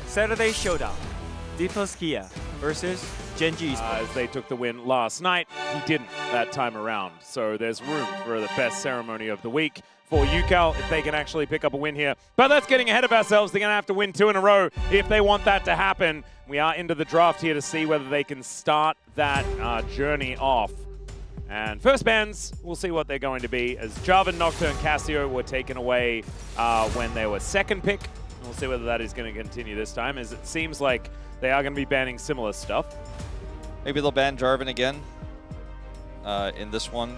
Saturday Showdown. Deepos Kia versus Genji Esports. As they took the win last night, he didn't that time around. So there's room for the best ceremony of the week for UCal if they can actually pick up a win here. But that's getting ahead of ourselves. They're going to have to win 2 in a row if they want that to happen. We are into the draft here to see whether they can start that journey off. And first bans, we'll see what they're going to be, as Jarvan, Nocturne, Cassio were taken away when they were second pick. We'll see whether that is going to continue this time, as it seems like they are going to be banning similar stuff. Maybe they'll ban Jarvan again in this one.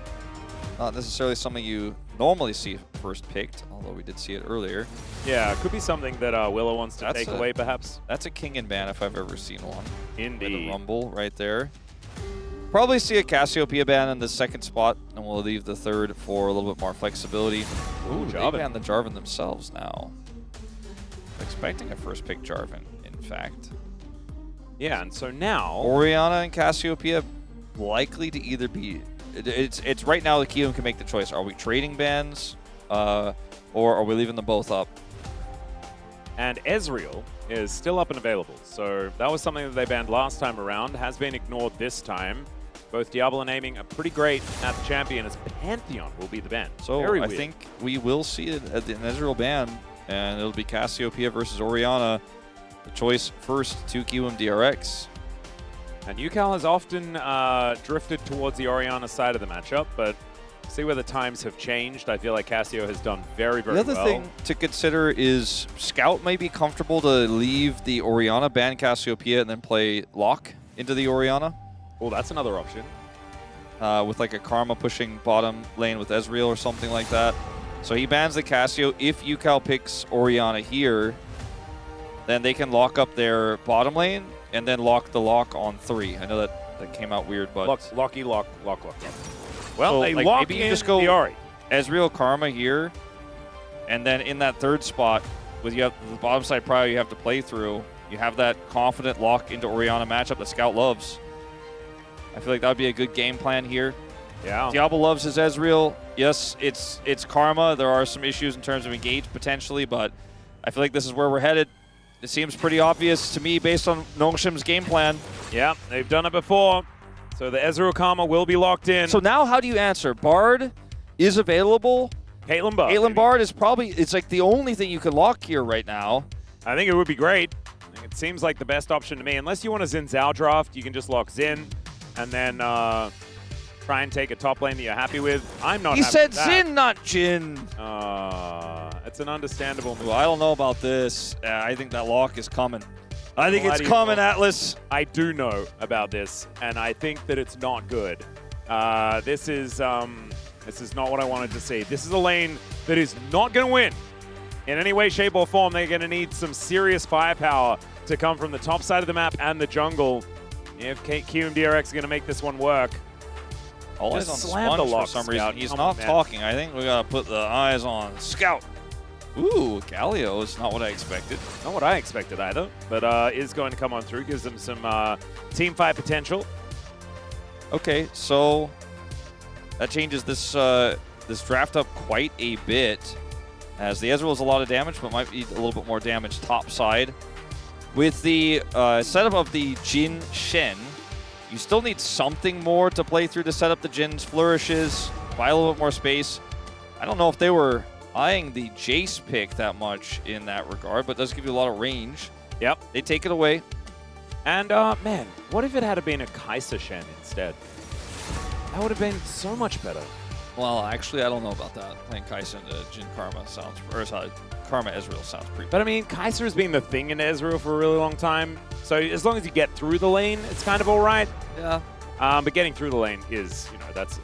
Not necessarily something you normally see first picked, although we did see it earlier. Yeah, it could be something that Willow wants to take away, perhaps. That's a King and ban if I've ever seen one. Indeed. With a Rumble right there. Probably see a Cassiopeia ban in the second spot, and we'll leave the third for a little bit more flexibility. Ooh, they ban the Jarvan themselves now. Expecting a first pick Jarvan, in fact. Yeah, and so now Orianna and Cassiopeia likely to either be. It's right now the Kiyoom can make the choice. Are we trading bans, or are we leaving them both up? And Ezreal is still up and available. So that was something that they banned last time around. Has been ignored this time. Both Diablo and Aiming are pretty great at the champion, as Pantheon will be the ban. So I think we will see an Ezreal ban, and it'll be Cassiopeia versus Orianna. The choice first to Kiyoom DRX. And UCal has often drifted towards the Orianna side of the matchup, but see where the times have changed. I feel like Cassio has done very, very well. The other thing to consider is Scout might be comfortable to leave the Orianna, ban Cassiopeia, and then play Lock into the Orianna. Oh, that's another option. With like a Karma pushing bottom lane with Ezreal or something like that. So he bans the Cassio. If UCal picks Orianna here, then they can lock up their bottom lane and then lock the lock on 3. I know that came out weird, but... Lock. Well, so, they like, lock maybe you in just go the Ori. Ezreal Karma here, and then in that third spot, with you have the bottom side prior you have to play through, you have that confident lock into Orianna matchup that Scout loves. I feel like that would be a good game plan here. Yeah. Diablo loves his Ezreal. Yes, it's Karma. There are some issues in terms of engage potentially, but I feel like this is where we're headed. It seems pretty obvious to me based on Nongshim's game plan. Yeah, they've done it before. So the Ezreal Karma will be locked in. So now how do you answer? Bard is available. Caitlyn Bard. Caitlyn Bard is probably, it's like the only thing you could lock here right now. I think it would be great. It seems like the best option to me. Unless you want a Xin Zhao draft, you can just lock Xin and then try and take a top lane that you're happy with. I'm not He happy said with that. Xin, not Jin. It's an understandable move. Well, I don't know about this. I think that lock is coming. I think it's coming, Atlas. I do know about this, and I think that it's not good. This is not what I wanted to see. This is a lane that is not going to win in any way, shape, or form. They're going to need some serious firepower to come from the top side of the map and the jungle. If Kiyoom DRX are going to make this one work. All eyes on Sponge for some reason. He's not talking. I think we got to put the eyes on Scout. Ooh, Galio is not what I expected. Not what I expected either, but is going to come on through. Gives them some team fight potential. Okay, so that changes this this draft up quite a bit, as the Ezreal is a lot of damage, but might be a little bit more damage top side. With the setup of the Jin Shen, you still need something more to play through to set up the Jin's flourishes, buy a little bit more space. I don't know if they were eyeing the Jace pick that much in that regard, but it does give you a lot of range. Yep. They take it away. And, man, what if it had been a Kai'Sa Shen instead? That would have been so much better. Well, actually, I don't know about that. Playing Kai'Sa into Jin Karma sounds, or Karma Ezreal sounds pretty. But I mean, Kai'Sa has been the thing in Ezreal for a really long time. So as long as you get through the lane, it's kind of all right. Yeah. But getting through the lane is, that's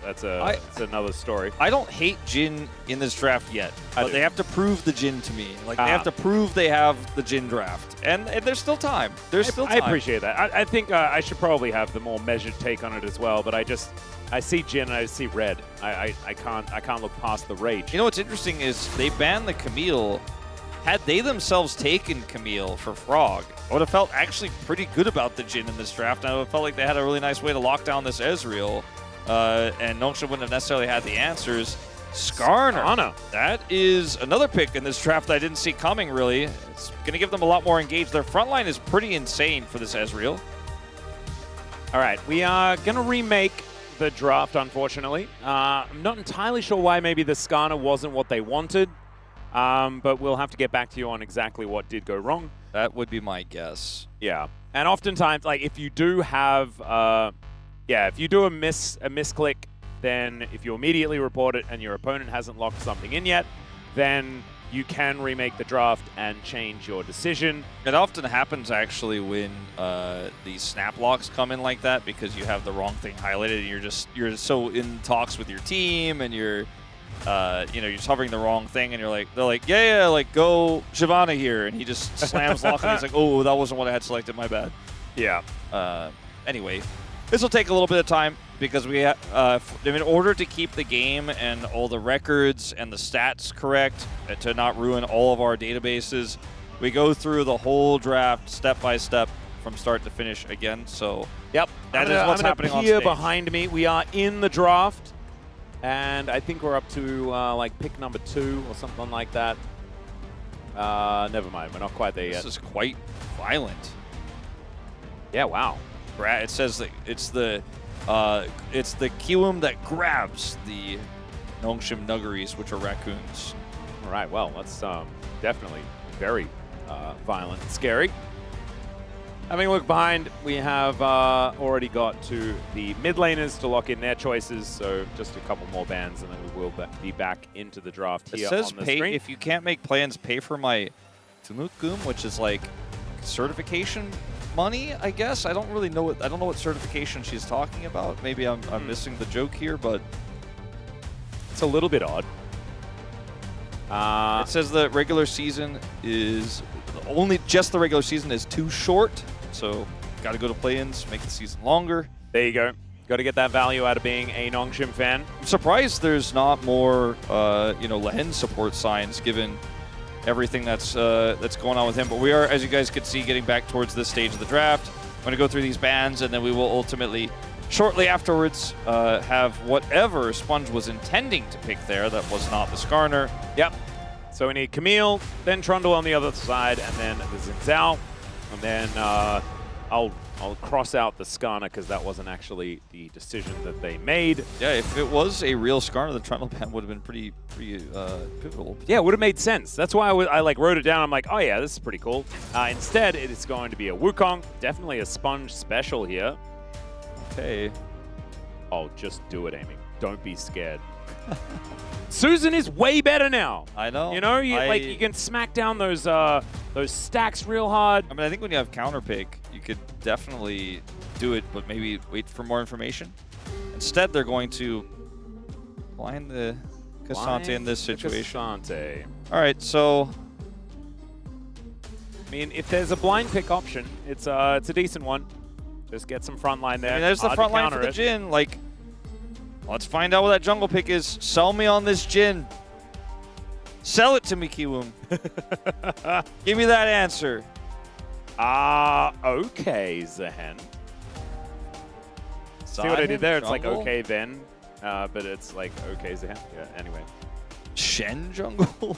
another story. I don't hate Jin in this draft yet, but they have to prove the Jin to me. Like, they have to prove they have the Jin draft. And there's still time. There's still time. I appreciate that. I think I should probably have the more measured take on it as well, but I see Jin and I see red. I can't look past the rage. You know what's interesting is they banned the Camille. Had they themselves taken Camille for Frog, I would have felt actually pretty good about the Jin in this draft. And I would have felt like they had a really nice way to lock down this Ezreal, and Nongshim wouldn't have necessarily had the answers. Skarner. That is another pick in this draft I didn't see coming, really. It's going to give them a lot more engaged. Their front line is pretty insane for this Ezreal. All right, we are going to remake the draft, unfortunately. I'm not entirely sure why maybe the Skarner wasn't what they wanted, but we'll have to get back to you on exactly what did go wrong. That would be my guess. Yeah, and oftentimes, like if you do have, if you do a misclick, then if you immediately report it and your opponent hasn't locked something in yet, then you can remake the draft and change your decision. It often happens actually when these snap locks come in like that because you have the wrong thing highlighted and you're so in talks with your team and you're you're just hovering the wrong thing and they're like like go Shyvana here, and he just slams lock and he's like, oh, that wasn't what I had selected, my bad. Yeah. Anyway, this will take a little bit of time because we in order to keep the game and all the records and the stats correct, to not ruin all of our databases, we go through the whole draft step by step from start to finish again. So yep, that is what's happening on here stage. Behind me, we are in the draft, and I think we're up to like pick number 2 or something like that. Never mind, we're not quite there yet. This is quite violent. Yeah, wow. It says that it's the Kiwum that grabs the Nongshim Nuggeries, which are raccoons. All right, well, that's definitely very violent and scary. Having a look behind, we have already got to the mid laners to lock in their choices, so just a couple more bans, and then we will be back into the draft here it says on the pay, screen. if you can't make plans, pay for my Tumukum, which is like certification money, I guess. I don't really know what certification she's talking about. Maybe I'm missing the joke here, but it's a little bit odd. It says the regular season is just the regular season is too short, so got to go to play-ins, make the season longer. There you go. Got to get that value out of being a Nongshim fan. I'm surprised there's not more, Lehen support signs given everything that's going on with him. But we are, as you guys could see, getting back towards this stage of the draft. I'm going to go through these bans, and then we will ultimately, shortly afterwards, have whatever Sponge was intending to pick there that was not the Skarner. Yep. So we need Camille, then Trundle on the other side, and then the Xin, and then I'll cross out the Skarner because that wasn't actually the decision that they made. Yeah, if it was a real Skarner, the Trundle ban would have been pretty pivotal. Yeah, it would have made sense. That's why I wrote it down. I'm like, oh yeah, this is pretty cool. Instead, it is going to be a Wukong, definitely a Sponge special here. Okay. Oh, just do it, Amy. Don't be scared. Susan is way better now. I know. You know, you can smack down those stacks real hard. I mean, I think when you have counter pick, you could definitely do it, but maybe wait for more information. Instead, they're going to blind the Cassante in this situation. Cassante. All right, so I mean, if there's a blind pick option, it's a decent one. Just get some front line there. I mean, there's the front line for the Jhin. Like, let's find out what that jungle pick is. Sell me on this Jhin. Sell it to me, Kiwoom. Give me that answer. Okay, Zahen. See what I did there? It's like, okay, then. But it's like, okay, Zahen. Yeah, anyway. Shen jungle?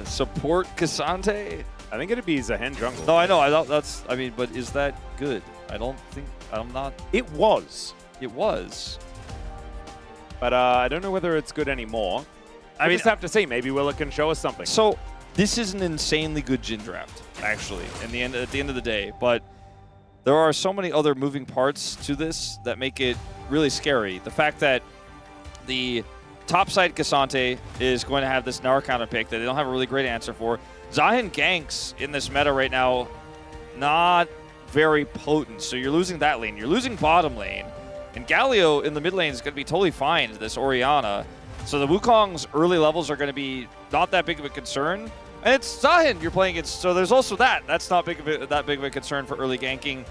Support Cassante? I think it'd be Zahen jungle. No, I know. But is that good? It was. It was. But I don't know whether it's good anymore. I just have to see. Maybe Willa can show us something. So this is an insanely good Jhin draft, actually, at the end of the day. But there are so many other moving parts to this that make it really scary. The fact that the topside Cassante is going to have this Nara counter pick that they don't have a really great answer for. Zahen ganks in this meta right now, not very potent. So you're losing that lane. You're losing bottom lane. And Galio in the mid lane is going to be totally fine to this Orianna. So the Wukong's early levels are going to be not that big of a concern. And it's Zahen you're playing against, so there's also that. That's not that big of a concern for early ganking.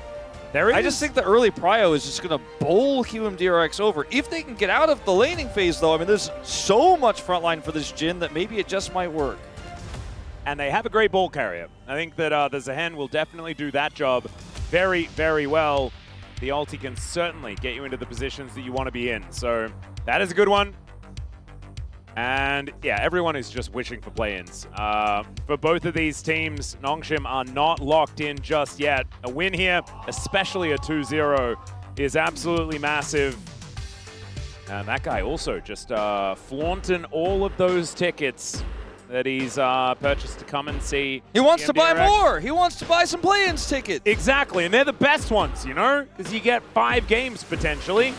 I just think the early prio is just going to bowl Hume DRX over. If they can get out of the laning phase, though, I mean, there's so much frontline for this Jhin that maybe it just might work. And they have a great ball carrier. I think that the Zahen will definitely do that job very, very well. The ulti can certainly get you into the positions that you want to be in. So that is a good one. And yeah, everyone is just wishing for play-ins. For both of these teams, Nongshim are not locked in just yet. A win here, especially a 2-0, is absolutely massive. And that guy also just flaunting all of those tickets that he's purchased to come and see. He wants to buy KRX. more. He wants to buy some play-ins tickets. Exactly, and they're the best ones, you know, because you get 5 games potentially.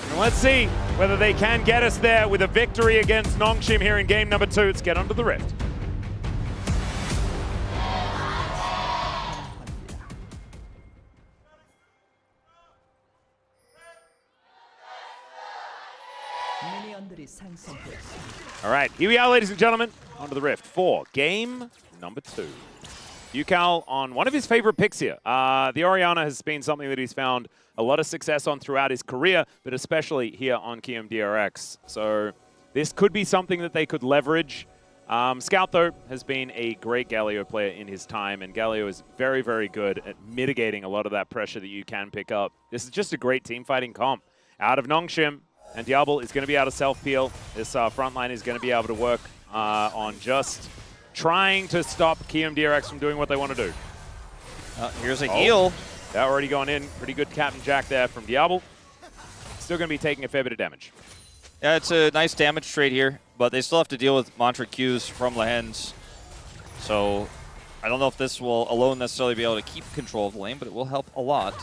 And let's see whether they can get us there with a victory against Nongshim here in game number 2. Let's get onto the Rift. All right, here we are, ladies and gentlemen, onto the Rift for game number 2. UCal on one of his favorite picks here. The Orianna has been something that he's found a lot of success on throughout his career, but especially here on KRX. So this could be something that they could leverage. Scout, though, has been a great Galio player in his time, and Galio is very, very good at mitigating a lot of that pressure that you can pick up. This is just a great team fighting comp. Out of Nongshim, and Diablo is going to be able to self-peel. This front line is going to be able to work on just trying to stop KRX from doing what they want to do. Here's a heal. That already gone in. Pretty good Captain Jack there from Diablo. Still going to be taking a fair bit of damage. Yeah, it's a nice damage trade here, but they still have to deal with mantra Qs from Lehens. So I don't know if this will alone necessarily be able to keep control of the lane, but it will help a lot.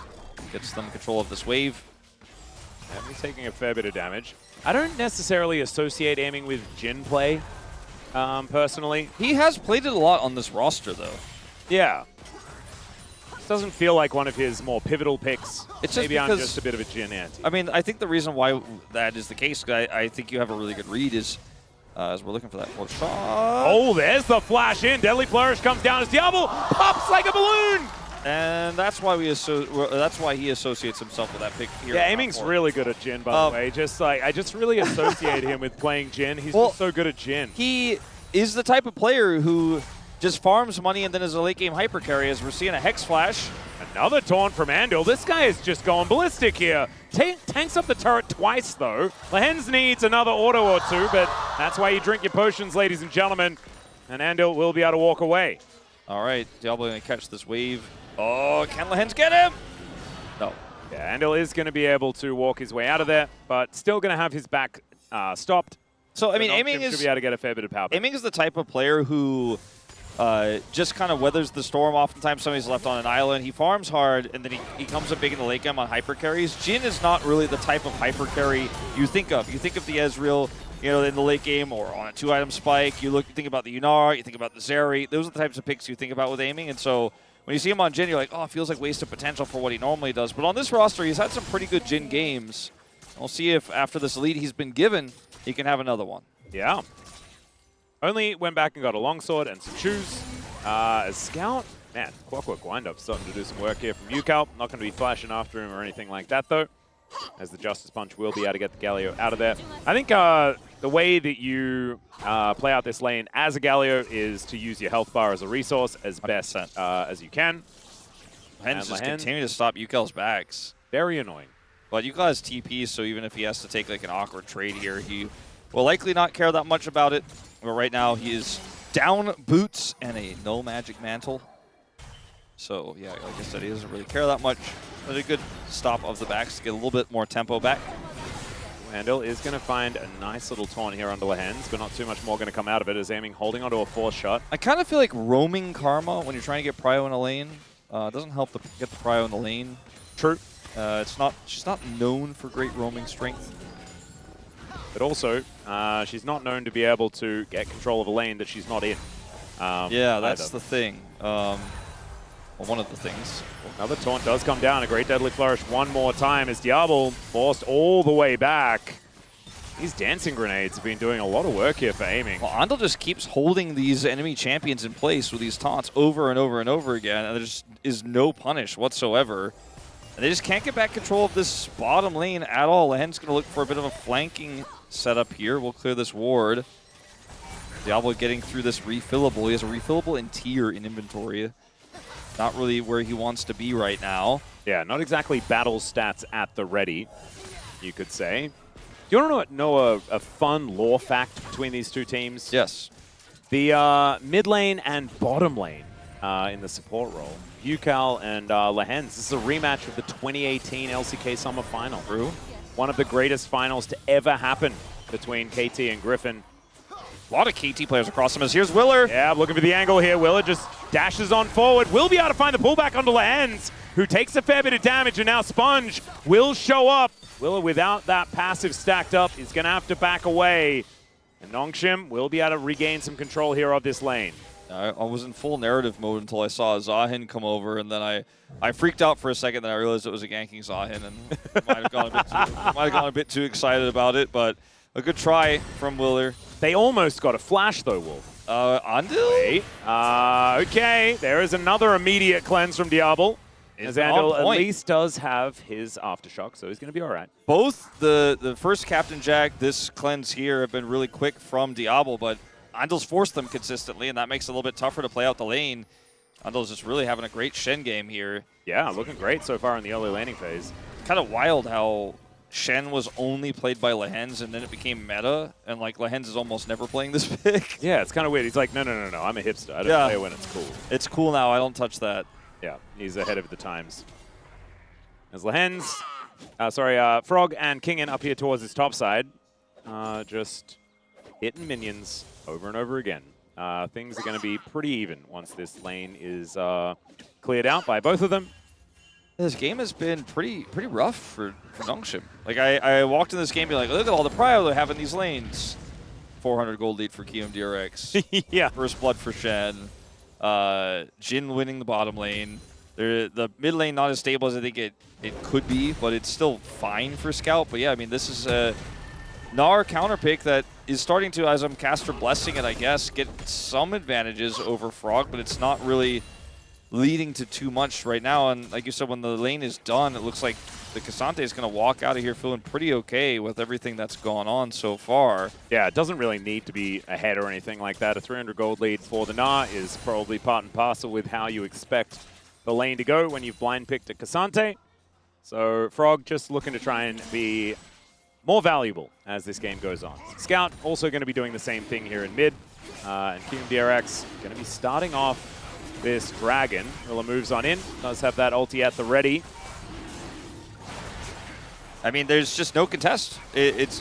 Gets them control of this wave. And he's taking a fair bit of damage. I don't necessarily associate aiming with Jhin play, personally. He has played it a lot on this roster, though. Yeah. This doesn't feel like one of his more pivotal picks. It's just Maybe I'm because- just a bit of a Jhin anti. I mean, I think the reason why that is the case, I think you have a really good read, is as we're looking for that fourth shot. Oh, there's the flash in. Deadly Flourish comes down as Diablo pops like a balloon. And that's why that's why he associates himself with that pick here. Yeah, aiming's really good at Jhin, by the way. Just like I just really associate him with playing Jhin. He's just so good at Jhin. He is the type of player who just farms money and then is a late game hyper carry, as we're seeing a Hex Flash. Another taunt from Andil. This guy is just going ballistic here. Tanks up the turret twice, though. Lehens needs another auto or two, but that's why you drink your potions, ladies and gentlemen. And Andil will be able to walk away. All right, Diablo going to catch this wave. Oh, can Lehens get him? No. Yeah, Andil is going to be able to walk his way out of there, but still going to have his back stopped. So, I mean, Nongshim aiming should be able to get a fair bit of power. Aiming is the type of player who just kind of weathers the storm. Oftentimes somebody's left on an island. He farms hard, and then he comes up big in the late game on hyper carries. Jhin is not really the type of hyper carry you think of. You think of the Ezreal, you know, in the late game or on a 2-item spike. You think about the Yunar, you think about the Zeri. Those are the types of picks you think about with aiming. And so when you see him on Jhin, you're like, oh, it feels like wasted potential for what he normally does. But on this roster, he's had some pretty good Jhin games. We'll see if after this lead he's been given, he can have another one. Yeah. Only went back and got a longsword and some shoes. As Scout, man, Clockwork Wind-Up starting to do some work here from UCal. Not going to be flashing after him or anything like that, though, as the Justice Punch will be able to get the Galio out of there. I think the way that you play out this lane as a Galio is to use your health bar as a resource as best as you can. Lehens just continue to stop UCal's backs. Very annoying. But UCal has TP, so even if he has to take like an awkward trade here, he will likely not care that much about it. But right now he is down boots and a no magic mantle. So yeah, like I said, he doesn't really care that much. But a good stop of the backs to get a little bit more tempo back. Andil is going to find a nice little taunt here under Lehens, but not too much more going to come out of it as aiming, holding onto a force shot. I kind of feel like roaming Karma when you're trying to get Prio in a lane doesn't help to get the Prio in the lane. True. She's not known for great roaming strength. But also, she's not known to be able to get control of a lane that she's not in. Yeah, that's the thing. Well, one of the things. Another taunt does come down. A great Deadly Flourish one more time as Diablo forced all the way back. These dancing grenades have been doing a lot of work here for aiming. Well, Andal just keeps holding these enemy champions in place with these taunts over and over and over again, and there just is no punish whatsoever. And they just can't get back control of this bottom lane at all. Lehens going to look for a bit of a flanking setup here. We'll clear this ward. Diablo getting through this refillable. He has a refillable in tier in inventory. Not really where he wants to be right now. Yeah, not exactly battle stats at the ready, you could say. Do you want to know a fun lore fact between these two teams? Yes. The mid lane and bottom lane in the support role, UCal and Lehens. This is a rematch of the 2018 LCK Summer Final. True. One of the greatest finals to ever happen between KT and Griffin. A lot of KT players across them. As here's Willer. Yeah, looking for the angle here. Willer just dashes on forward. Will be able to find the pullback onto Lehens, who takes a fair bit of damage, and now Sponge will show up. Willer, without that passive stacked up, is going to have to back away. And Nongshim will be able to regain some control here of this lane. I was in full narrative mode until I saw Zahin come over, and then I freaked out for a second. Then I realized it was a ganking Zahin, and might have gone a bit too excited about it. But a good try from Willer. They almost got a flash though, Wolf. Andil? Wait. Okay, there is another immediate cleanse from Diablo. As Andil at least does have his Aftershock, so he's going to be all right. Both the first Captain Jack, this cleanse here, have been really quick from Diablo, but Andil's forced them consistently, and that makes it a little bit tougher to play out the lane. Andil's just really having a great Shen game here. Yeah, looking great so far in the early laning phase. Kind of wild how Shen was only played by Lehens, and then it became meta, and like Lehens is almost never playing this pick. Yeah, it's kind of weird. He's like, no, I'm a hipster. I don't play it when it's cool. It's cool now. I don't touch that. Yeah, he's ahead of the times. As Lehens, Frog and Kingen up here towards his top side, just hitting minions over and over again. Things are going to be pretty even once this lane is cleared out by both of them. This game has been pretty rough for Nongshim. Like I walked in this game, be like, look at all the prio they have in these lanes. 400 gold lead for KRX. Yeah. First blood for Shen. Jin winning the bottom lane. The mid lane not as stable as I think it could be, but it's still fine for Scout. But yeah, I mean, this is a Gnar counter pick that is starting to, as I'm caster blessing it, I guess, get some advantages over Frog, but it's not really leading to too much right now. And like you said, when the lane is done, it looks like the Cassante is going to walk out of here feeling pretty okay with everything that's gone on so far. Yeah, it doesn't really need to be ahead or anything like that. A 300 gold lead for the Gnar is probably part and parcel with how you expect the lane to go when you've blind picked a Cassante. So Frog just looking to try and be more valuable as this game goes on. Scout also going to be doing the same thing here in mid. And KRX going to be starting off this Dragon. Willa moves on in, does have that ulti at the ready. I mean, there's just no contest. It's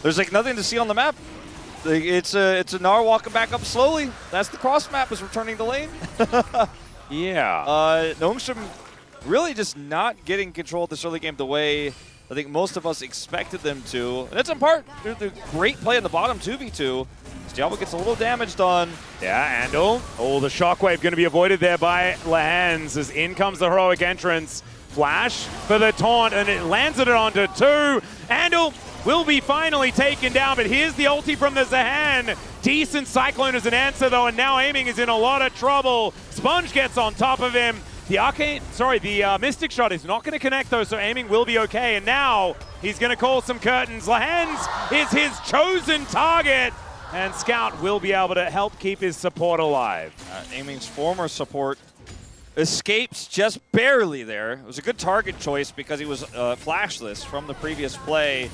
there's like nothing to see on the map. It's a Gnar walking back up slowly. That's the cross map is returning the lane. Yeah. Nongshim really just not getting control of this early game the way I think most of us expected them to. And it's in part due to great play in the bottom 2v2. Diablo gets a little damage done. Yeah, Andal. Oh, the shockwave going to be avoided there by Lehens as in comes the heroic entrance. Flash for the taunt, and it lands it onto two. Andal will be finally taken down, but here's the ulti from the Zahan. Decent Cyclone as an answer, though, and now Aiming is in a lot of trouble. Sponge gets on top of him. The Mystic Shot is not going to connect, though, so Aiming will be okay, and now he's going to call some curtains. Lehens is his chosen target. And Scout will be able to help keep his support alive. Aiming's former support escapes just barely there. It was a good target choice because he was flashless from the previous play.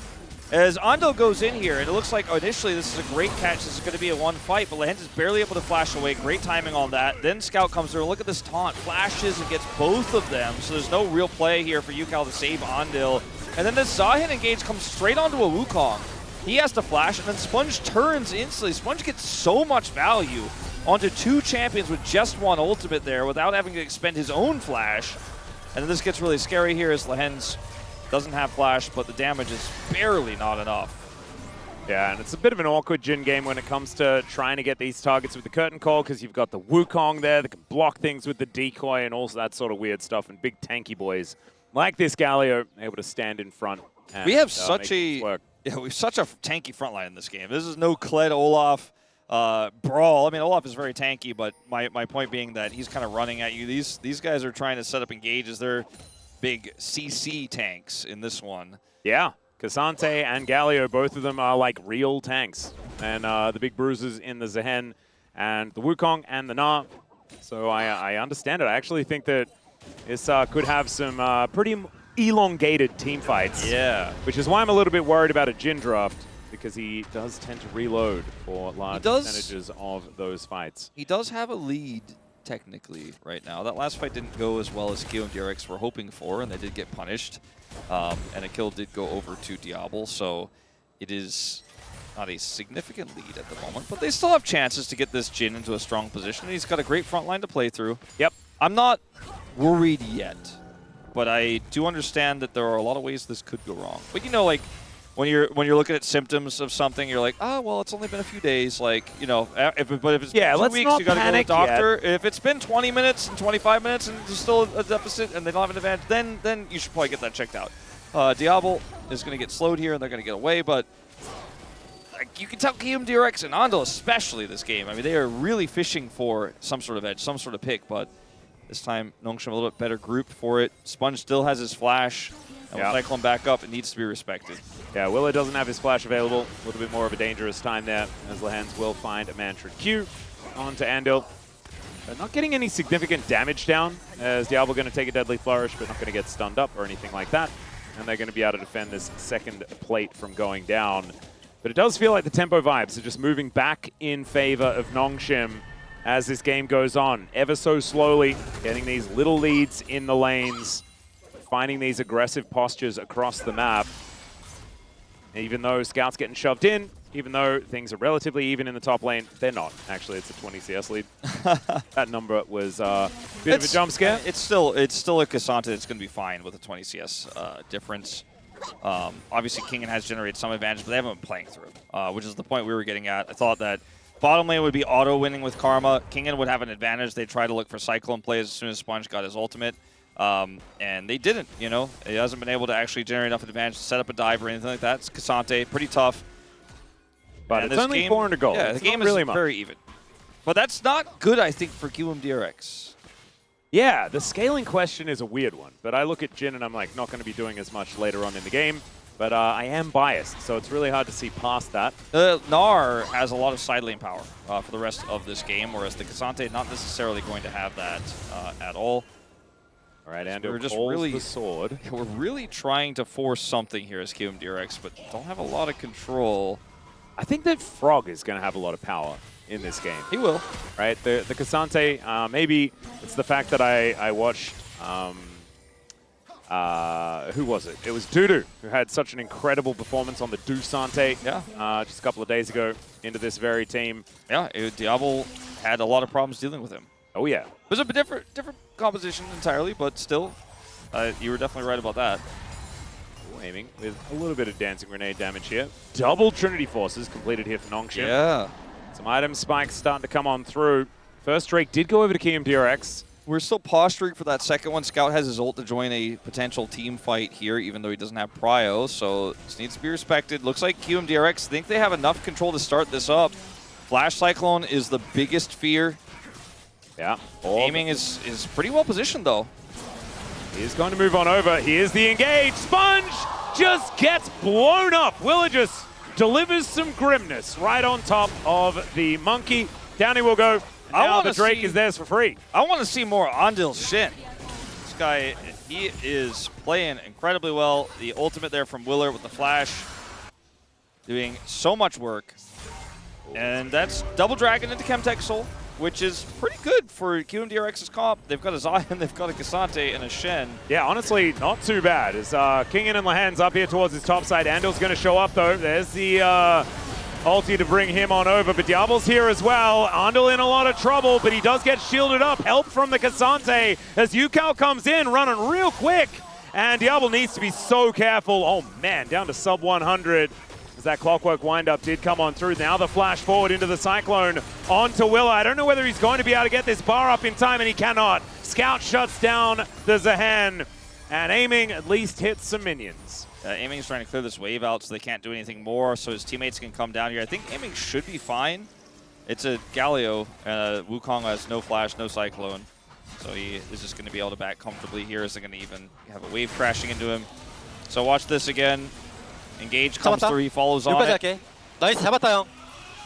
As Ando goes in here, and it looks like initially this is a great catch. This is going to be a one fight, but Lehens is barely able to flash away. Great timing on that. Then Scout comes through. Look at this taunt. Flashes and gets both of them. So there's no real play here for UCal to save Andil. And then this Zahin engage comes straight onto a Wukong. He has to flash, and then Sponge turns instantly. Sponge gets so much value onto two champions with just one ultimate there without having to expend his own flash. And then this gets really scary here as Lehens doesn't have flash, but the damage is barely not enough. Yeah, and it's a bit of an awkward Jin game when it comes to trying to get these targets with the curtain call because you've got the Wukong there that can block things with the decoy and all that sort of weird stuff, and big tanky boys like this Galio able to stand in front. And, we have such we have such a tanky front line in this game. This is no Kled Olaf brawl. I mean, Olaf is very tanky, but my point being that he's kind of running at you. These guys are trying to set up engages. They're big CC tanks in this one. Yeah, Cassante and Galio, both of them are like real tanks. And the big bruises in the Zahen and the Wukong and the Gnar. So I understand it. I actually think that this could have some pretty elongated team fights. Yeah. Which is why I'm a little bit worried about a Jin draft, because he does tend to reload for large percentages of those fights. He does have a lead, technically, right now. That last fight didn't go as well as Kyo and KRX were hoping for, and they did get punished. And a kill did go over to Diablo, so it is not a significant lead at the moment, but they still have chances to get this Jin into a strong position. And he's got a great front line to play through. Yep. I'm not worried yet, but I do understand that there are a lot of ways this could go wrong. But you know, like when you're looking at symptoms of something, you're like, oh well, it's only been a few days. Like, you know, if it's been 2 weeks, you got to go to the doctor. If it's been 20 minutes and 25 minutes and there's still a deficit and they don't have an advantage, then you should probably get that checked out. Diablo is going to get slowed here and they're going to get away, but like, you can tell KRX and Andal especially this game. I mean, they are really fishing for some sort of edge, some sort of pick, but this time Nongshim a little bit better grouped for it. Sponge still has his flash, and with Cyclone back up, it needs to be respected. Yeah, Willa doesn't have his flash available. A little bit more of a dangerous time there, as Lehans will find a Mantra Q onto Andal. Not getting any significant damage down, as Diablo going to take a Deadly Flourish, but not going to get stunned up or anything like that. And they're going to be able to defend this second plate from going down. But it does feel like the tempo vibes are just moving back in favor of Nongshim as this game goes on. Ever so slowly, getting these little leads in the lanes, finding these aggressive postures across the map. Even though Scout's getting shoved in, even though things are relatively even in the top lane, they're not. Actually, it's a 20 CS lead. That number was a bit of a jump scare. It's still a Cassandra that's going to be fine with a 20 CS difference. Obviously, Kingen has generated some advantage, but they haven't been playing through, which is the point we were getting at. I thought that bottom lane would be auto-winning with Karma. Kingen would have an advantage. They try to look for Cyclone plays as soon as Sponge got his ultimate. And they didn't, you know. He hasn't been able to actually generate enough advantage to set up a dive or anything like that. It's Cassandra, pretty tough. But it's only 400 gold. Yeah, the game is very even. But that's not good, I think, for QMDRX. Yeah, the scaling question is a weird one. But I look at Jin and I'm like, not going to be doing as much later on in the game. But I am biased, so it's really hard to see past that. Gnar has a lot of side lane power for the rest of this game, whereas the Cassandra not necessarily going to have that at all. All right, and we're just really the sword. We're really trying to force something here as QMDRX, but don't have a lot of control. I think that Frog is going to have a lot of power in this game. He will. Right, the Cassandra, maybe it's the fact that I watched, who was it? It was Dudu, who had such an incredible performance on the Dusante just a couple of days ago into this very team. Yeah, Diablo had a lot of problems dealing with him. Oh, yeah. It was a different composition entirely, but still, you were definitely right about that. Aiming with a little bit of dancing grenade damage here. Double Trinity Forces completed here for Nongshim. Yeah. Some item spikes starting to come on through. First Drake did go over to KMDRX. We're still posturing for that second one. Scout has his ult to join a potential team fight here, even though he doesn't have prio, so this needs to be respected. Looks like QMDRX think they have enough control to start this up. Flash Cyclone is the biggest fear. Yeah. Aiming is pretty well positioned, though. He's going to move on over. Here's the engage. Sponge just gets blown up. Willa just delivers some grimness right on top of the monkey. Down he will go. Now the Drake is theirs for free. I want to see more Andal Shin. This guy, he is playing incredibly well. The ultimate there from Willer with the flash. Doing so much work. And that's double dragon into Chemtech Soul, which is pretty good for QMDRX's comp. They've got a Zion, they've got a Cassandra, and a Shen. Yeah, honestly, not too bad. As Kingen and Lehans up here towards his top side. Andal's going to show up, though. There's the ulti to bring him on over, but Diablo's here as well. Andal in a lot of trouble, but he does get shielded up. Help from the Cassandra as Yukao comes in, running real quick. And Diablo needs to be so careful. Oh, man, down to sub 100. As that Clockwork windup did come on through. Now the flash forward into the Cyclone onto Willa. I don't know whether he's going to be able to get this bar up in time, and he cannot. Scout shuts down the Zahan, and Aiming at least hits some minions. Aiming is trying to clear this wave out so they can't do anything more, so his teammates can come down here. I think Aiming should be fine. It's a Galio. Wukong has no flash, no Cyclone, so he is just going to be able to back comfortably here. Isn't going to even have a wave crashing into him. So watch this again. Engage comes through, he follows on it. 나이스 잡았다 형.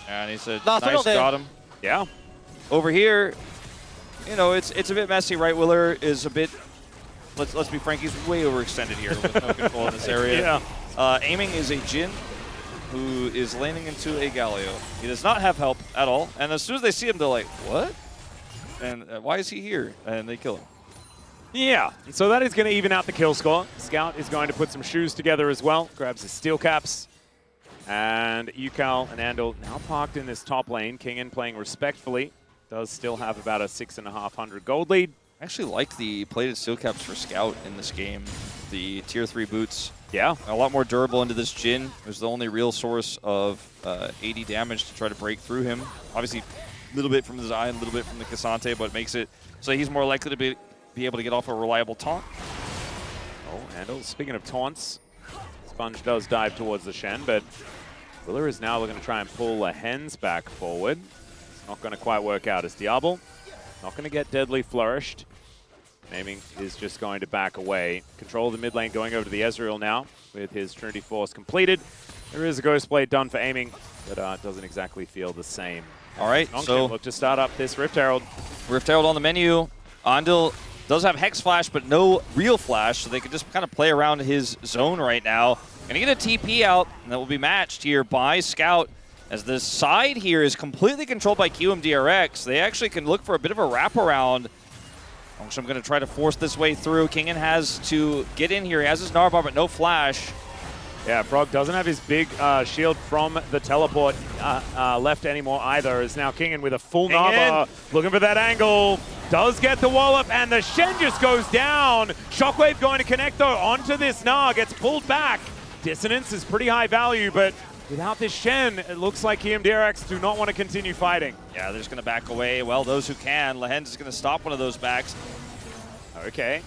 And he said, nice, got him. Yeah. Over here, you know, it's a bit messy, right? Willer is a bit let's be frank, he's way overextended here with no control in this area. Yeah. Aiming is a Jhin who is landing into a Galio. He does not have help at all, and as soon as they see him, they're like, what? And why is he here? And they kill him. Yeah, and so that is going to even out the kill score. Scout is going to put some shoes together as well, grabs his steel caps. And Yukal and Andal now parked in this top lane. Kingen playing respectfully. Does still have about a 6,500 gold lead. I actually like the plated steel caps for Scout in this game. The tier 3 boots. Yeah. A lot more durable into this Jhin. It was the only real source of 80 damage to try to break through him. Obviously, a little bit from the Zion, a little bit from the Cassante, but it makes it so he's more likely to be able to get off a reliable taunt. Oh, Andal, speaking of taunts, Sponge does dive towards the Shen, but Willer is now looking to try and pull the Hens back forward. It's not going to quite work out as Diablo. Not going to get deadly flourished. Naming is just going to back away. Control of the mid lane going over to the Ezreal now with his Trinity Force completed. There is a Ghost Blade done for aiming, but doesn't exactly feel the same. All right, so look to start up this Rift Herald. Rift Herald on the menu. Andal does have Hex Flash, but no real Flash, so they can just kind of play around his zone right now. Gonna get a TP out, and that will be matched here by Scout. As the side here is completely controlled by QMDRX, they actually can look for a bit of a wraparound. I'm going to try to force this way through. Kingen has to get in here. He has his Narbar, but no Flash. Yeah, Frog doesn't have his big shield from the teleport left anymore either. Is now Kingen with a full Narbar, looking for that angle. Does get the wallop, and the Shen just goes down. Shockwave going to connect, though, onto this Gnar. Gets pulled back. Dissonance is pretty high value, but without this Shen, it looks like KMDRX do not want to continue fighting. Yeah, they're just going to back away. Well, those who can. Lehens is going to stop one of those backs. Okay.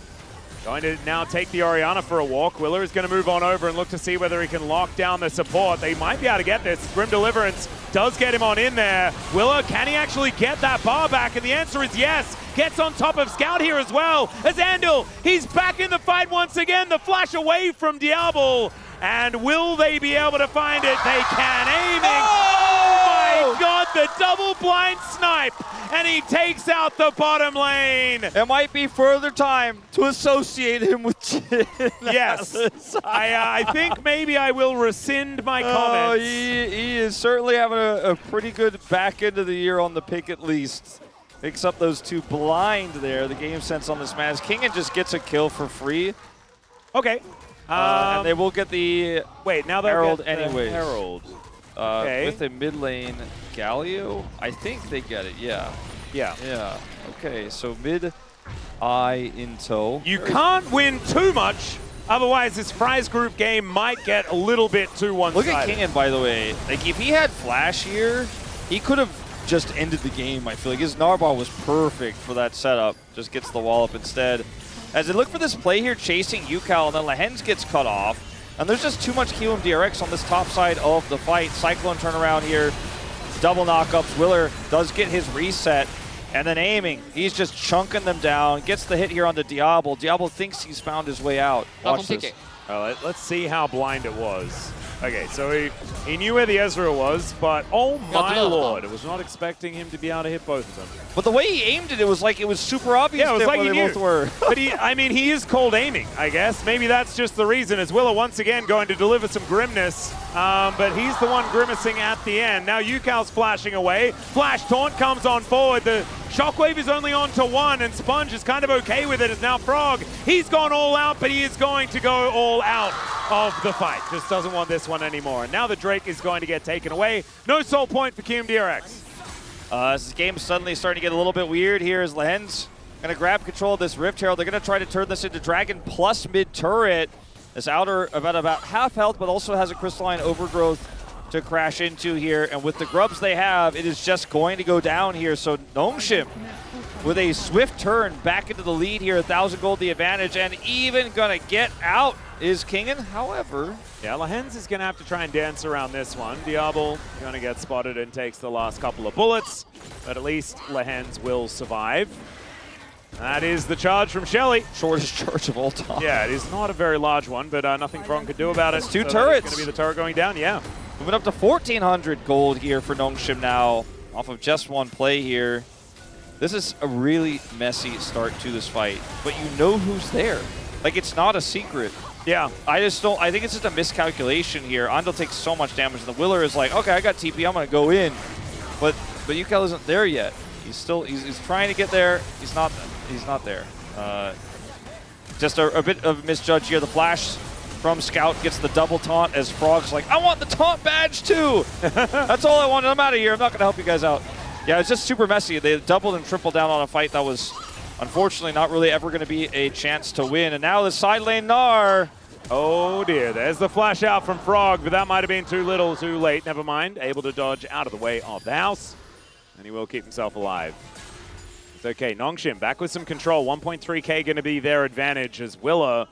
Going to now take the Orianna for a walk. Willer is going to move on over and look to see whether he can lock down the support. They might be able to get this. Grim Deliverance does get him on in there. Willer, can he actually get that bar back? And the answer is yes. Gets on top of Scout here as well. As Andal, he's back in the fight once again. The flash away from Diablo. And will they be able to find it? They can. Aiming. Oh my God, the double blind snipe. And he takes out the bottom lane. It might be further time to associate him with Jhin. Yes. I think maybe I will rescind my comments. He is certainly having a pretty good back end of the year on the pick at least. Picks up those two blind there. The game sense on this man. Kingen just gets a kill for free. Okay. And they will get the Herald anyways. Herald. Okay. With a mid lane Galio, I think they get it. Yeah. Okay, so mid eye in tow. You can't win too much, otherwise this prize group game might get a little bit too one-sided. Look at Kingen, by the way. Like, if he had Flash here, he could have just ended the game. I feel like his Narbar was perfect for that setup. Just gets the wall up instead. As they look for this play here, chasing Yukal, and then Lehens gets cut off. And there's just too much QMDRX on this top side of the fight. Cyclone turnaround here. Double knockups. Willer does get his reset. And then aiming. He's just chunking them down. Gets the hit here on the Diablo. Diablo thinks he's found his way out. Watch this. Let's see how blind it was. Okay, so he knew where the Ezreal was, but oh my lord, I was not expecting him to be able to hit both of them. But the way he aimed it, it was like it was super obvious it was like where they both were. But he is cold aiming, I guess. Maybe that's just the reason, as Willer once again going to deliver some grimness. But he's the one grimacing at the end. Now Yukal's flashing away. Flash taunt comes on forward. The Shockwave is only on to one, and Sponge is kind of okay with it as now Frog. He's gone all out, but he is going to go all out of the fight. Just doesn't want this one anymore. And now the Drake is going to get taken away. No soul point for KMDRX. This game is suddenly starting to get a little bit weird here as Lehens going to grab control of this Rift Herald. They're going to try to turn this into Dragon plus mid-turret. This outer about half health, but also has a crystalline overgrowth to crash into here. And with the grubs they have, it is just going to go down here. So Gnomeship with a swift turn back into the lead here, 1,000 gold the advantage, and even going to get out is Kingen. However, yeah, Lehens is going to have to try and dance around this one. Diablo going to get spotted and takes the last couple of bullets, but at least Lehens will survive. That is the charge from Shelly. Shortest charge of all time. Yeah, it is not a very large one, but nothing Frog could do about it. It's two turrets. It's going to be the turret going down, yeah. Moving up to 1,400 gold here for Gnomeship now, off of just one play here. This is a really messy start to this fight, but you know who's there. Like, it's not a secret. Yeah. I think it's just a miscalculation here. Andal takes so much damage, and the Willer is like, okay, I got TP, I'm gonna go in. But UCal isn't there yet. He's trying to get there. He's not there. Just a bit of misjudge here. The flash from Scout gets the double taunt as Frog's like, I want the taunt badge too. That's all I wanted. I'm out of here. I'm not gonna help you guys out. Yeah, it's just super messy. They doubled and tripled down on a fight that was unfortunately not really ever going to be a chance to win. And now the side lane Gnar. Oh dear, there's the flash out from Frog, but that might have been too little, too late. Never mind, able to dodge out of the way of the house. And he will keep himself alive. It's okay, Nongshim back with some control. 1.3k going to be their advantage as Willa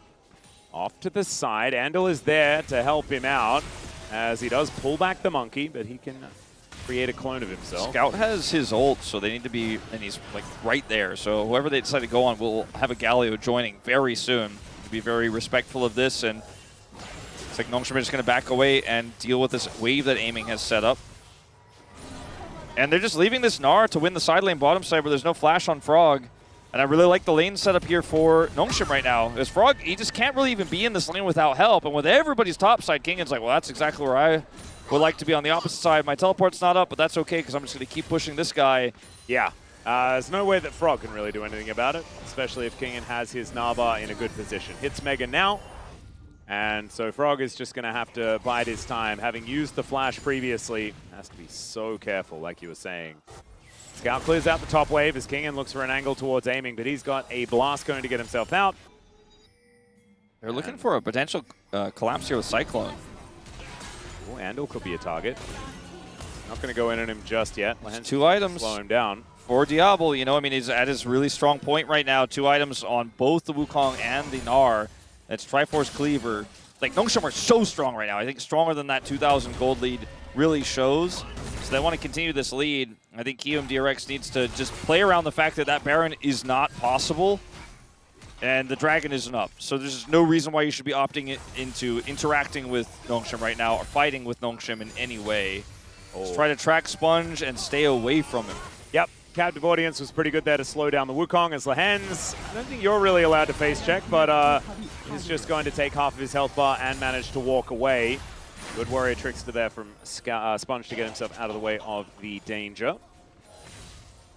off to the side. Andal is there to help him out as he does pull back the monkey, but he can create a clone of himself. Scout has his ult, so they need to be, and he's like right there. So whoever they decide to go on will have a Galio joining very soon. Be very respectful of this, and it's like Nongshim is just going to back away and deal with this wave that Aiming has set up. And they're just leaving this Gnar to win the side lane bottom side where there's no flash on Frog. And I really like the lane setup here for Nongshim right now. As Frog, he just can't really even be in this lane without help. And with everybody's top side, Kingan's like, well, that's exactly where I would like to be on the opposite side. My teleport's not up, but that's okay because I'm just going to keep pushing this guy. Yeah. There's no way that Frog can really do anything about it, especially if Kingan has his Naba in a good position. Hits Mega now, and so Frog is just going to have to bide his time. Having used the flash previously, has to be so careful, like you were saying. Scout clears out the top wave as Kingan looks for an angle towards Aiming, but he's got a blast going to get himself out. They're looking for a potential collapse here with Cyclone. Oh, Andal could be a target. Not going to go in on him just yet. Two items. Slow him down. For Diablo, you know, I mean, he's at his really strong point right now. 2 items on both the Wukong and the Gnar. That's Triforce Cleaver. Like, Nongshim are so strong right now. I think stronger than that 2,000 gold lead really shows. So they want to continue this lead. I think KRX needs to just play around the fact that that Baron is not possible. And the Dragon isn't up. So there's just no reason why you should be opting into interacting with Nongshim right now or fighting with Nongshim in any way. Just try to track Sponge and stay away from him. Yep. Captive Audience was pretty good there to slow down the Wukong as Lehens. I don't think you're really allowed to face check, but he's just going to take half of his health bar and manage to walk away. Good warrior trickster there from Sponge to get himself out of the way of the danger.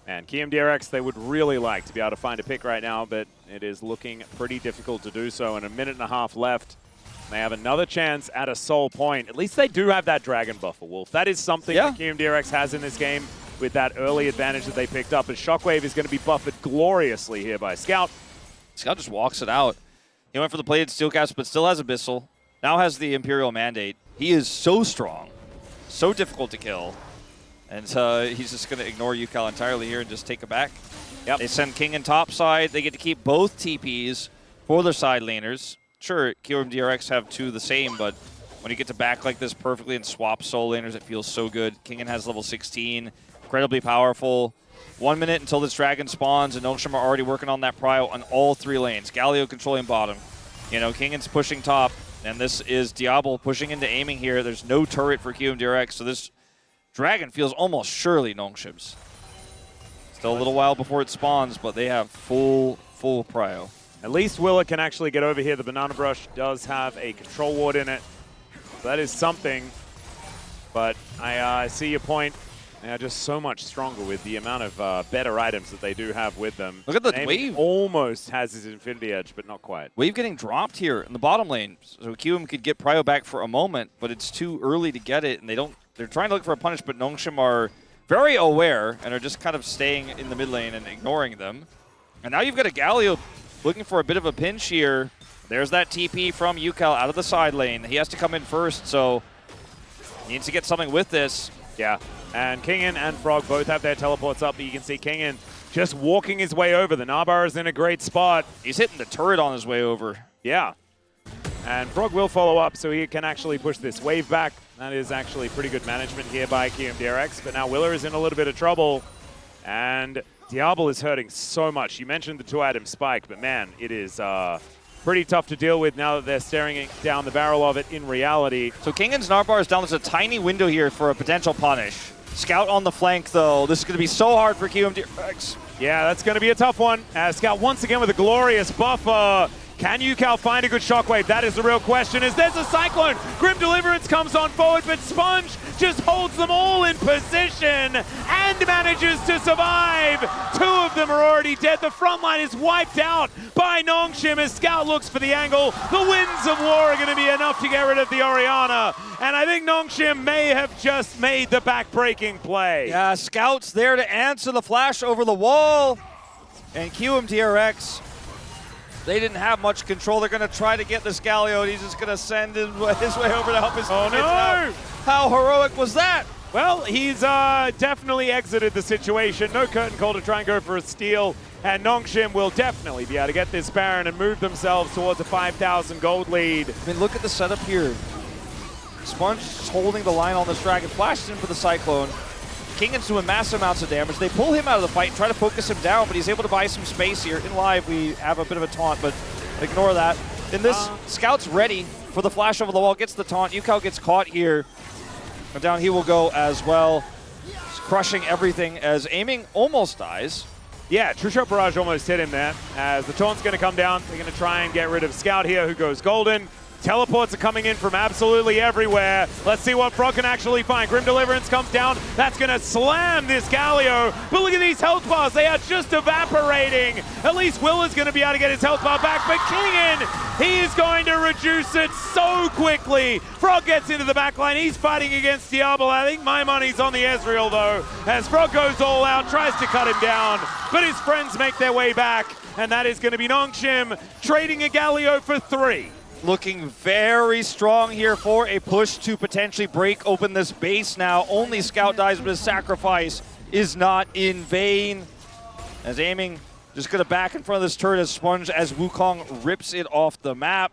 And KMDRX, they would really like to be able to find a pick right now, but it is looking pretty difficult to do so. And a minute and a half left. They have another chance at a soul point. At least they do have that dragon buffer, Wolf. That is something that KMDRX has in this game with that early advantage that they picked up. And Shockwave is going to be buffered gloriously here by Scout. Scout just walks it out. He went for the plated Steelcast, but still has Abyssal. Now has the Imperial Mandate. He is so strong, so difficult to kill. And he's just going to ignore UCal entirely here and just take it back. Yep. They send King in top side. They get to keep both TPs for their side laners. Sure, KRX have 2 the same, but when you get to back like this perfectly and swap soul laners, it feels so good. Kingan has level 16, incredibly powerful. 1 minute until this dragon spawns, and Nongshim are already working on that prio on all 3 lanes. Galio controlling bottom. You know, Kingan's pushing top, and this is Diablo pushing into Aiming here. There's no turret for KMDRX, so this dragon feels almost surely Nongshim's. Still a little while before it spawns, but they have full prio. At least Willa can actually get over here. The Banana Brush does have a control ward in it. So that is something. But I see your point. They are just so much stronger with the amount of better items that they do have with them. Look at the wave. Almost has his Infinity Edge, but not quite. Wave getting dropped here in the bottom lane. So QM could get prio back for a moment, but it's too early to get it. And they're trying to look for a punish, but Nongshim are very aware and are just kind of staying in the mid lane and ignoring them. And now you've got a Galio looking for a bit of a pinch here. There's that TP from UCal out of the side lane. He has to come in first, so he needs to get something with this. Yeah, and Kingan and Frog both have their teleports up, but you can see Kingan just walking his way over. The Nabar is in a great spot. He's hitting the turret on his way over. Yeah, and Frog will follow up, so he can actually push this wave back. That is actually pretty good management here by KMDRX, but now Willer is in a little bit of trouble, and Diablo is hurting so much. You mentioned the 2-item spike, but man, it is pretty tough to deal with now that they're staring down the barrel of it in reality. So Kingan's Narbar is down. There's a tiny window here for a potential punish. Scout on the flank, though. This is going to be so hard for KMDRX. Yeah, that's going to be a tough one. Scout once again with a glorious buffer. Can UCal find a good shockwave? That is the real question. As there's a Cyclone, Grim Deliverance comes on forward, but Sponge just holds them all in position and manages to survive. 2 of them are already dead. The front line is wiped out by Nongshim as Scout looks for the angle. The Winds of War are going to be enough to get rid of the Orianna. And I think Nongshim may have just made the back-breaking play. Yeah, Scout's there to answer the flash over the wall. And KRX, they didn't have much control. They're going to try to get this Galio, and he's just going to send his way over to help his teammates out. How heroic was that? Well, he's definitely exited the situation. No curtain call to try and go for a steal. And Nongshim will definitely be able to get this Baron and move themselves towards a 5,000 gold lead. I mean, look at the setup here. Sponge is holding the line on this dragon, flashes in for the Cyclone. Kingan's doing massive amounts of damage. They pull him out of the fight and try to focus him down, but he's able to buy some space here. In live, we have a bit of a taunt, but ignore that. In this, Scout's ready for the flash over the wall, gets the taunt. UCal gets caught here. And down he will go as well. He's crushing everything as aiming almost dies. Yeah, True Shot Barrage almost hit him there. As the taunt's going to come down, they're going to try and get rid of Scout here, who goes golden. Teleports are coming in from absolutely everywhere. Let's see what Frog can actually find. Grim Deliverance comes down. That's going to slam this Galio. But look at these health bars. They are just evaporating. At least Will is going to be able to get his health bar back. But Kingan, he is going to reduce it so quickly. Frog gets into the back line. He's fighting against Diablo. I think my money's on the Ezreal, though, as Frog goes all out, tries to cut him down. But his friends make their way back. And that is going to be Nongshim trading a Galio for 3. Looking very strong here for a push to potentially break open this base now. Only Scout dies, but his sacrifice is not in vain. As aiming, just going to back in front of this turret as Sponge as Wukong rips it off the map.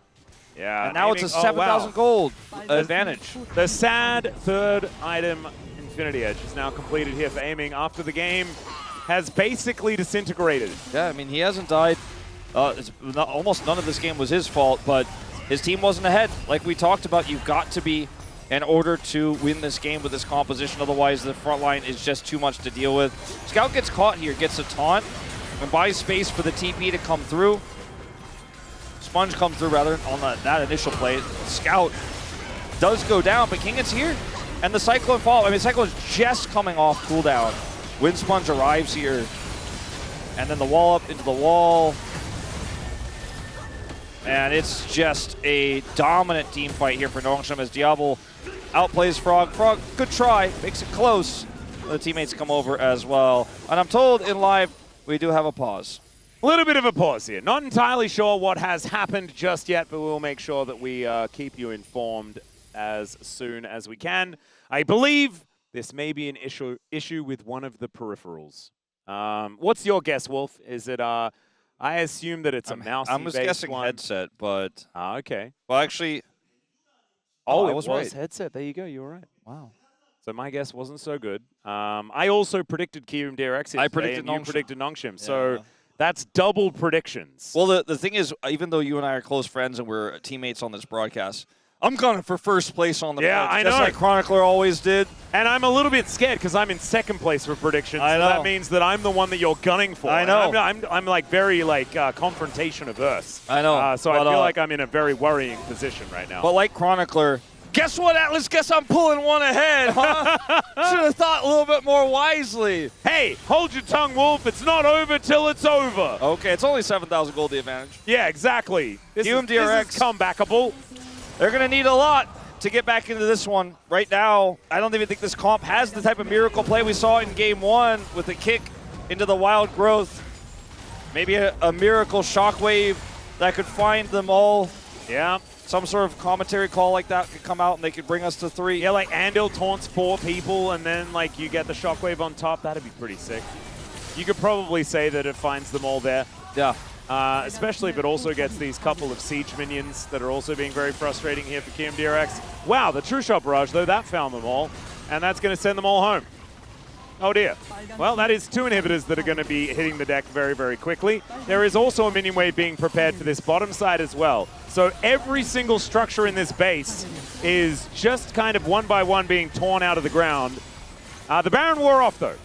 Yeah, and now it's a 7,000 gold advantage. The sad third item, Infinity Edge, is now completed here for aiming after the game has basically disintegrated. Yeah, I mean, he hasn't died. Almost none of this game was his fault, but his team wasn't ahead. Like we talked about, you've got to be in order to win this game with this composition. Otherwise, the front line is just too much to deal with. Scout gets caught here, gets a taunt, and buys space for the TP to come through. Sponge comes through, rather, on that initial play. Scout does go down, but Kingan's here. And the Cyclone fall. I mean, Cyclone's just coming off cooldown when Sponge arrives here. And then the wall up into the wall. And it's just a dominant team fight here for Nongshim as Diablo outplays Frog. Frog, good try, makes it close. The teammates come over as well. And I'm told in live, we do have a pause. A little bit of a pause here. Not entirely sure what has happened just yet, but we'll make sure that we keep you informed as soon as we can. I believe this may be an issue with one of the peripherals. What's your guess, Wolf? Is it... I assume that it's a mouse-based one. I was guessing headset, but... okay. Well, actually... Oh, it was was right. headset. There you go. You were right. Wow. So my guess wasn't so good. I also predicted KRX yesterday, I predicted and you Nongshim. predicted Nongshim. Yeah. So that's double predictions. Well, the thing is, even though you and I are close friends and we're teammates on this broadcast, I'm gunning for first place on the Yeah, match, I just know. like Chronicler always did. And I'm a little bit scared because I'm in second place for predictions. I So know. that means that I'm the one that you're gunning for. I know. And I'm like very confrontation averse. I know. So I feel like I'm in a very worrying position right now. But like Chronicler, guess what, Atlas? Guess I'm pulling one ahead, huh? Should have thought a little bit more wisely. Hey, hold your tongue, Wolf. It's not over till it's over. Okay, it's only 7,000 gold the advantage. Yeah, exactly. This is comebackable. They're going to need a lot to get back into this one. Right now, I don't even think this comp has the type of miracle play we saw in Game 1 with a kick into the wild growth. Maybe a miracle shockwave that could find them all. Yeah. Some sort of commentary call like that could come out and they could bring us to 3. Yeah, like Andil taunts 4 people and then like you get the shockwave on top. That'd be pretty sick. You could probably say that it finds them all there. Yeah. Especially if it also gets these couple of siege minions that are also being very frustrating here for KRX. Wow, the True Shot Barrage, though, that found them all. And that's going to send them all home. Oh, dear. Well, that is 2 inhibitors that are going to be hitting the deck very, very quickly. There is also a minion wave being prepared for this bottom side as well. So every single structure in this base is just kind of one by one being torn out of the ground. The Baron wore off, though.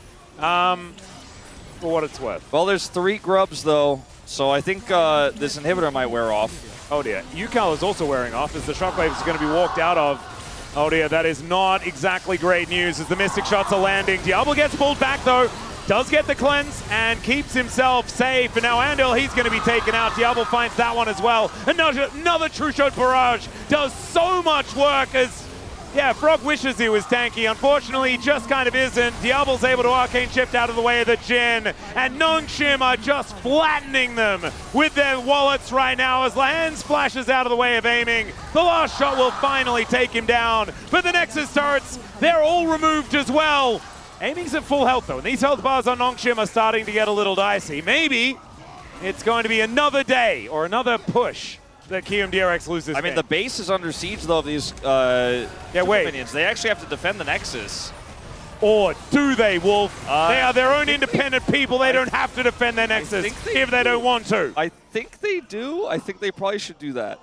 for what it's worth. Well, there's 3 grubs, though, so I think this inhibitor might wear off. Oh dear. UCal is also wearing off as the Shockwave is going to be walked out of. Oh dear, that is not exactly great news as the Mystic Shots are landing. Diablo gets pulled back, though. Does get the cleanse and keeps himself safe. And now Andel, he's going to be taken out. Diablo finds that one as well. Another True Shot Barrage does so much work as, yeah, Frog wishes he was tanky. Unfortunately, he just kind of isn't. Diablo's able to Arcane Shift out of the way of the Jin. And Nongshim are just flattening them with their wallets right now as Lahans splashes out of the way of aiming. The last shot will finally take him down. But the Nexus turrets, they're all removed as well. Aiming's at full health, though, and these health bars on Nongshim are starting to get a little dicey. Maybe it's going to be another day or another push that KMDRX loses. I mean, the base is under siege, though, of these minions. They actually have to defend the Nexus. Or do they, Wolf? They are their own independent people. They don't have to defend their Nexus if they don't want to. I think they do. I think they probably should do that.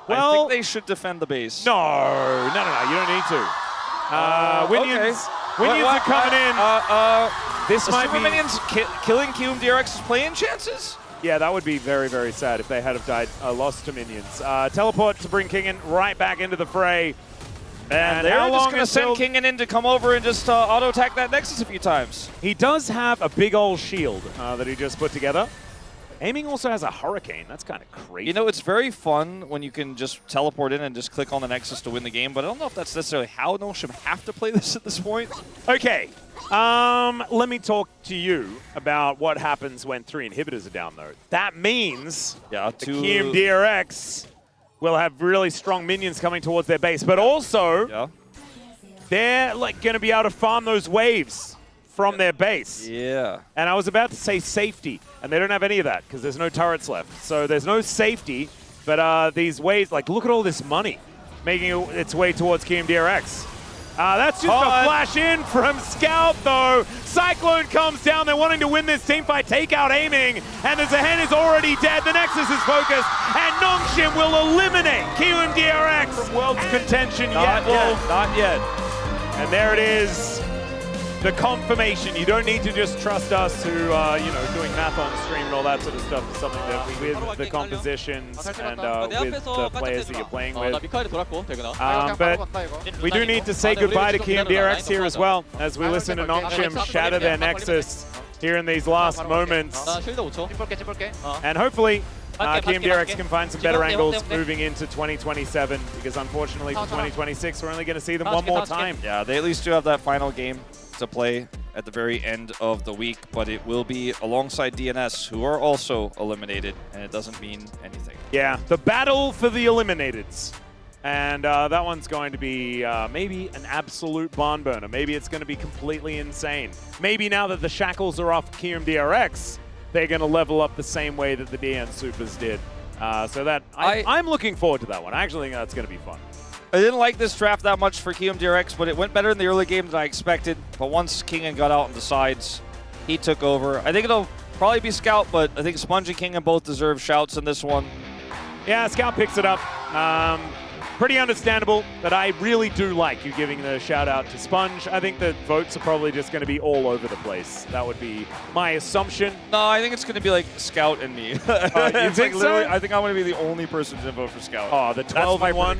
Well, I think they should defend the base. No. You don't need to. Winions. Okay. Winions are coming in. This might be minions killing KMDRX's play-in chances? Yeah, that would be very, very sad if they had have died, lost to minions. Teleport to bring Kingen right back into the fray. And they're just going to send Kingen in to come over and just auto-attack that Nexus a few times. He does have a big old shield that he just put together. Aiming also has a Hurricane. That's kind of crazy. You know, it's very fun when you can just teleport in and just click on the Nexus to win the game, but I don't know if that's necessarily how Nongshim have to play this at this point. Okay. Let me talk to you about what happens when 3 inhibitors are down, though. That means the KMDRX will have really strong minions coming towards their base, but also they're like going to be able to farm those waves from their base. Yeah. And I was about to say safety, and they don't have any of that because there's no turrets left. So there's no safety, but these waves, like, look at all this money making its way towards KMDRX. That's just a flash in from Scout, though. Cyclone comes down. They're wanting to win this teamfight. Take out aiming. And the Zahen is already dead. The Nexus is focused. And Nongshim will eliminate KMDRX from World's contention. Not yet. And there it is. The confirmation. You don't need to just trust us who, doing math on the stream and all that sort of stuff is something that with the compositions and with the players that you're playing with. But we do need to say goodbye to KMDRX here as well as we listen to Nongshim shatter their Nexus here in these last moments. And hopefully KMDRX can find some better angles moving into 2027 because unfortunately for 2026 we're only going to see them one more time. Yeah, they at least do have that final game to play at the very end of the week, but it will be alongside DNS, who are also eliminated, and it doesn't mean anything. Yeah, the battle for the eliminateds. And that one's going to be maybe an absolute barn burner. Maybe it's going to be completely insane. Maybe now that the shackles are off KMDRX, they're going to level up the same way that the DN Supers did. So that I'm looking forward to that one. I actually think that's going to be fun. I didn't like this draft that much for KMDRX, but it went better in the early game than I expected. But once Kingen got out on the sides, he took over. I think it'll probably be Scout, but I think Sponge and Kingen both deserve shouts in this one. Yeah, Scout picks it up. Pretty understandable, but I really do like you giving the shout out to Sponge. I think the votes are probably just going to be all over the place. That would be my assumption. No, I think it's going to be like Scout and me. You think so? I think I'm going to be the only person to vote for Scout. Oh, the 12-1.